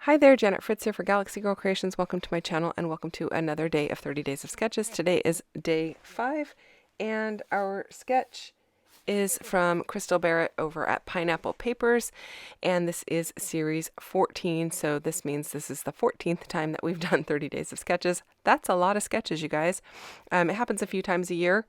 Hi there, Janet Fritz here for Galaxy Girl Creations. Welcome to my channel and welcome to another day of 30 Days of Sketches. Today is day 5 and our sketch is from Crystal Barrett over at Pineapple Papers, and this is series 14, so this means this is the 14th time that we've done 30 Days of Sketches. That's a lot of sketches, you guys. It happens a few times a year,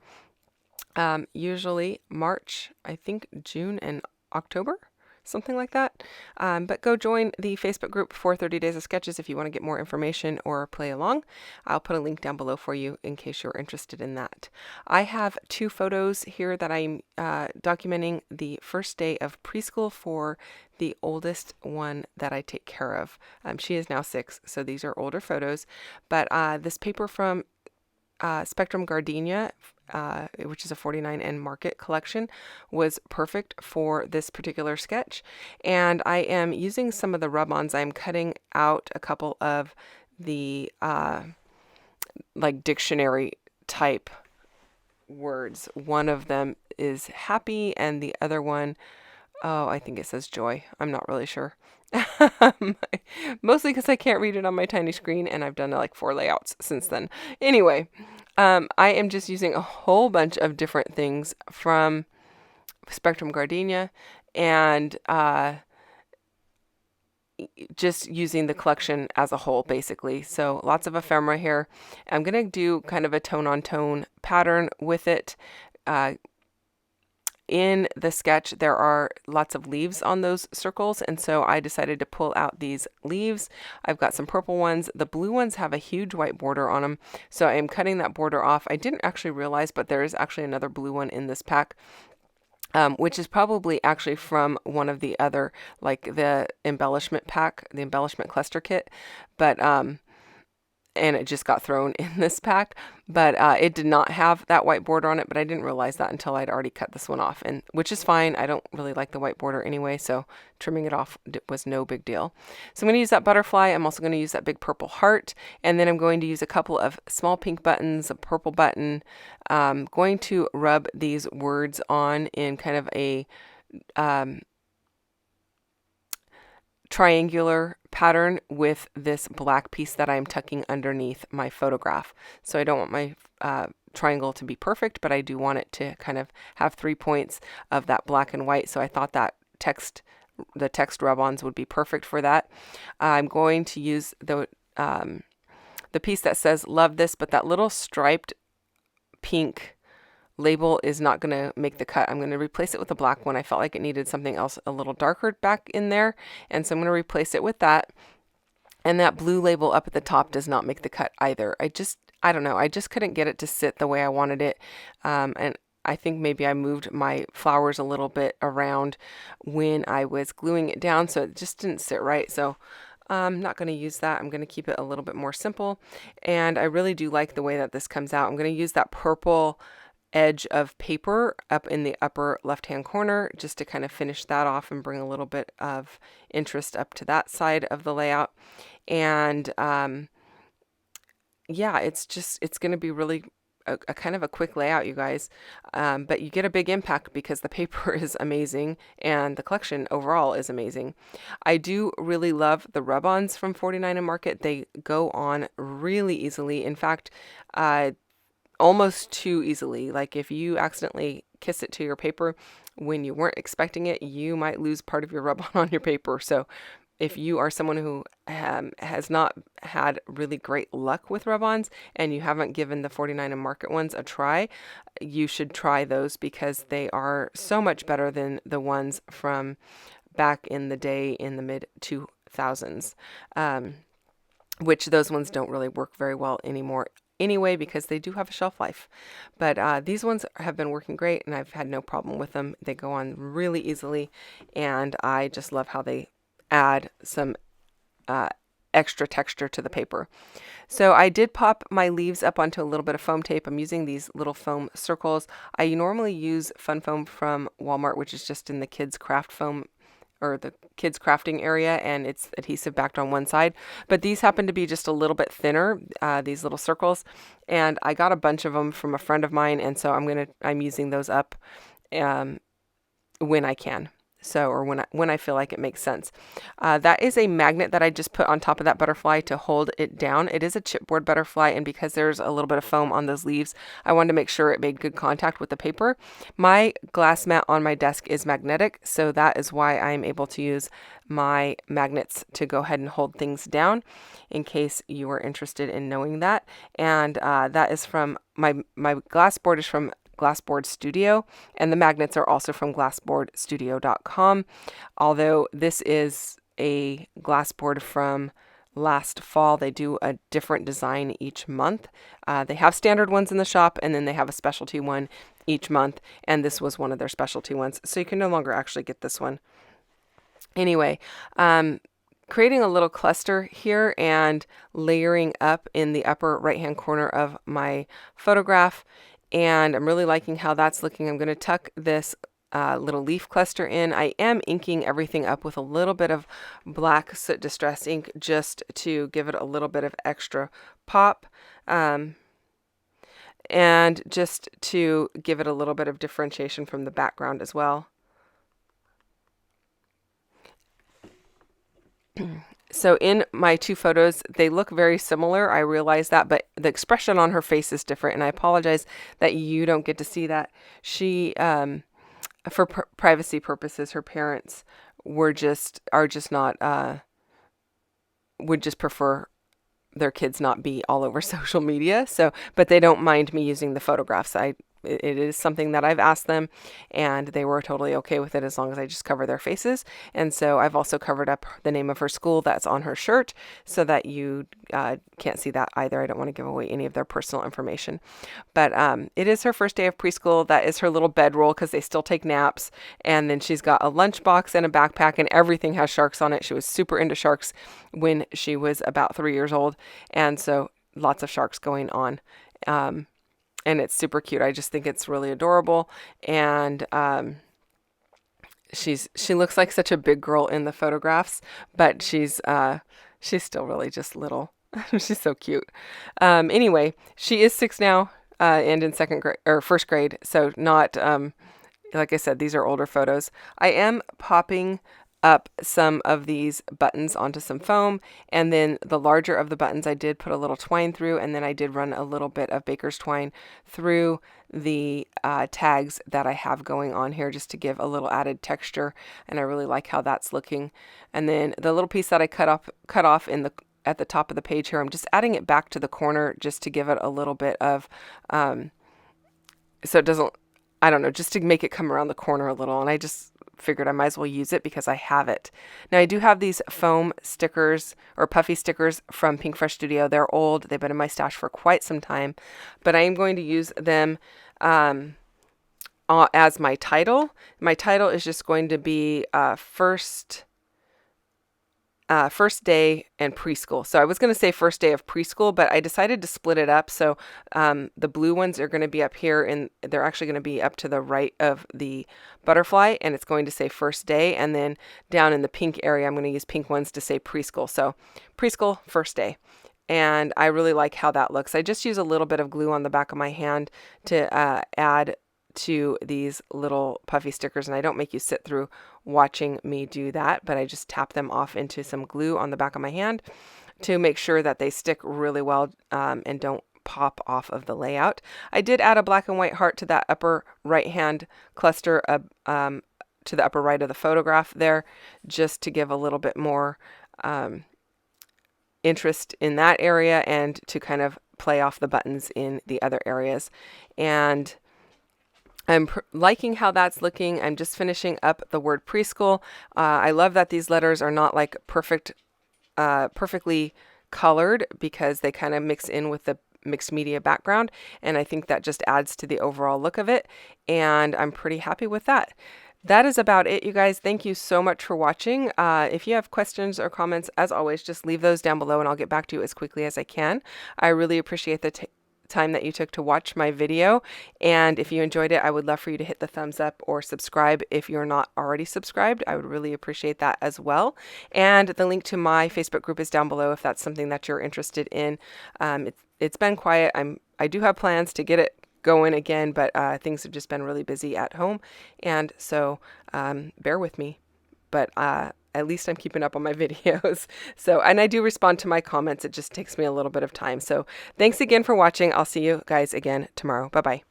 usually March, I think June and October. Something like that. But go join the Facebook group for 30 Days of Sketches if you want to get more information or play along. I'll put a link down below for you in case you're interested in that. I have 2 photos here that I'm documenting the first day of preschool for the oldest one that I take care of. She is now 6, so these are older photos. But this paper from Spectrum Gardenia, which is a 49N Market collection, was perfect for this particular sketch. And I am using some of the rub-ons. I'm cutting out a couple of the like dictionary type words. One of them is happy and the other one, oh, I think it says joy. I'm not really sure. Mostly because I can't read it on my tiny screen, and I've done like 4 layouts since then. Anyway, I am just using a whole bunch of different things from Spectrum Gardenia and just using the collection as a whole, basically. So lots of ephemera here. I'm going to do kind of a tone-on-tone pattern with it. In the sketch, there are lots of leaves on those circles, and so I decided to pull out these leaves. I've got some purple ones. The blue ones have a huge white border on them, so I am cutting that border off. I didn't actually realize, but there is actually another blue one in this pack, which is probably actually from one of the other, like the embellishment pack, the embellishment cluster kit, but and it just got thrown in this pack, but it did not have that white border on it, but I didn't realize that until I'd already cut this one off, and which is fine. I don't really like the white border anyway, so trimming it off was no big deal. So I'm going to use that butterfly. I'm also going to use that big purple heart, and then I'm going to use a couple of small pink buttons, a purple button. Going to rub these words on in kind of a triangular pattern with this black piece that I'm tucking underneath my photograph. So I don't want my triangle to be perfect, but I do want it to kind of have 3 points of that black and white. So I thought that the text rub-ons would be perfect for that. I'm going to use the piece that says love this, but that little striped pink label is not going to make the cut. I'm going to replace it with a black one. I felt like it needed something else a little darker back in there, and so I'm going to replace it with that. And that blue label up at the top does not make the cut either. I don't know, I just couldn't get it to sit the way I wanted it, and I think maybe I moved my flowers a little bit around when I was gluing it down, so it just didn't sit right. So I'm not going to use that. I'm going to keep it a little bit more simple, and I really do like the way that this comes out. I'm going to use that purple edge of paper up in the upper left hand corner just to kind of finish that off and bring a little bit of interest up to that side of the layout. And yeah, it's going to be really a kind of a quick layout, you guys, but you get a big impact because the paper is amazing and the collection overall is amazing. I do really love the rub-ons from 49N Market. They go on really easily. In fact, almost too easily. Like if you accidentally kiss it to your paper when you weren't expecting it, you might lose part of your rub-on on your paper. So if you are someone who has not had really great luck with rub-ons and you haven't given the 49N Market ones a try, you should try those because they are so much better than the ones from back in the day in the mid 2000s, which those ones don't really work very well anymore anyway because they do have a shelf life. But these ones have been working great and I've had no problem with them. They go on really easily and I just love how they add some extra texture to the paper. So I did pop my leaves up onto a little bit of foam tape. I'm using these little foam circles. I normally use Fun Foam from Walmart, which is just in the kids craft foam or the kids crafting area, and it's adhesive backed on one side, but these happen to be just a little bit thinner, these little circles, and I got a bunch of them from a friend of mine, and so I'm using those up when I can. So, or when I feel like it makes sense. That is a magnet that I just put on top of that butterfly to hold it down. It is a chipboard butterfly, and because there's a little bit of foam on those leaves, I wanted to make sure it made good contact with the paper. My glass mat on my desk is magnetic, so that is why I'm able to use my magnets to go ahead and hold things down, in case you were interested in knowing that. And that is from my glass board is from Glassboard Studio, and the magnets are also from glassboardstudio.com. Although this is a glassboard from last fall, they do a different design each month. They have standard ones in the shop, and then they have a specialty one each month, and this was one of their specialty ones, so you can no longer actually get this one. Anyway, creating a little cluster here and layering up in the upper right hand corner of my photograph, and I'm really liking how that's looking. I'm going to tuck this little leaf cluster in. I am inking everything up with a little bit of black soot distress ink just to give it a little bit of extra pop, and just to give it a little bit of differentiation from the background as well. So in my two photos, they look very similar. I realize that, but the expression on her face is different, and I apologize that you don't get to see that. She, for privacy purposes, her parents are just not, would just prefer their kids not be all over social media. So, but they don't mind me using the photographs. It is something that I've asked them, and they were totally okay with it as long as I just cover their faces. And so I've also covered up the name of her school that's on her shirt so that you can't see that either. I don't want to give away any of their personal information. But it is her first day of preschool. That is her little bedroll because they still take naps. And then she's got a lunchbox and a backpack, and everything has sharks on it. She was super into sharks when she was about 3 years old. And so lots of sharks going on. And it's super cute. I just think it's really adorable. And she looks like such a big girl in the photographs, but she's still really just little. She's so cute. Anyway, she is 6 now, and in second grade or first grade. So not, like I said, these are older photos. I am popping up some of these buttons onto some foam, and then the larger of the buttons I did put a little twine through, and then I did run a little bit of baker's twine through the tags that I have going on here just to give a little added texture, and I really like how that's looking. And then the little piece that I cut off at the top of the page here, I'm just adding it back to the corner just to give it a little bit of so it doesn't, I don't know, just to make it come around the corner a little. And I just figured I might as well use it because I have it. Now I do have these foam stickers or puffy stickers from Pink Fresh Studio. They're old. They've been in my stash for quite some time, but I am going to use them as my title. My title is just going to be first day and preschool. So I was going to say first day of preschool, but I decided to split it up. So the blue ones are going to be up here, and they're actually going to be up to the right of the butterfly, and it's going to say first day. And then down in the pink area, I'm going to use pink ones to say preschool. So preschool, first day. And I really like how that looks. I just use a little bit of glue on the back of my hand to add to these little puffy stickers, and I don't make you sit through watching me do that, but I just tap them off into some glue on the back of my hand to make sure that they stick really well and don't pop off of the layout. I did add a black and white heart to that upper right hand cluster to the upper right of the photograph there, just to give a little bit more interest in that area and to kind of play off the buttons in the other areas. And I'm liking how that's looking. I'm just finishing up the word preschool. I love that these letters are not like perfectly colored because they kind of mix in with the mixed media background. And I think that just adds to the overall look of it. And I'm pretty happy with that. That is about it, you guys. Thank you so much for watching. If you have questions or comments, as always, just leave those down below and I'll get back to you as quickly as I can. I really appreciate the time that you took to watch my video, and if you enjoyed it, I would love for you to hit the thumbs up or subscribe if you're not already subscribed. I would really appreciate that as well. And the link to my Facebook group is down below if that's something that you're interested in. It's been quiet. I do have plans to get it going again, but things have just been really busy at home, and so bear with me. But at least I'm keeping up on my videos. So, and I do respond to my comments. It just takes me a little bit of time. So thanks again for watching. I'll see you guys again tomorrow. Bye-bye.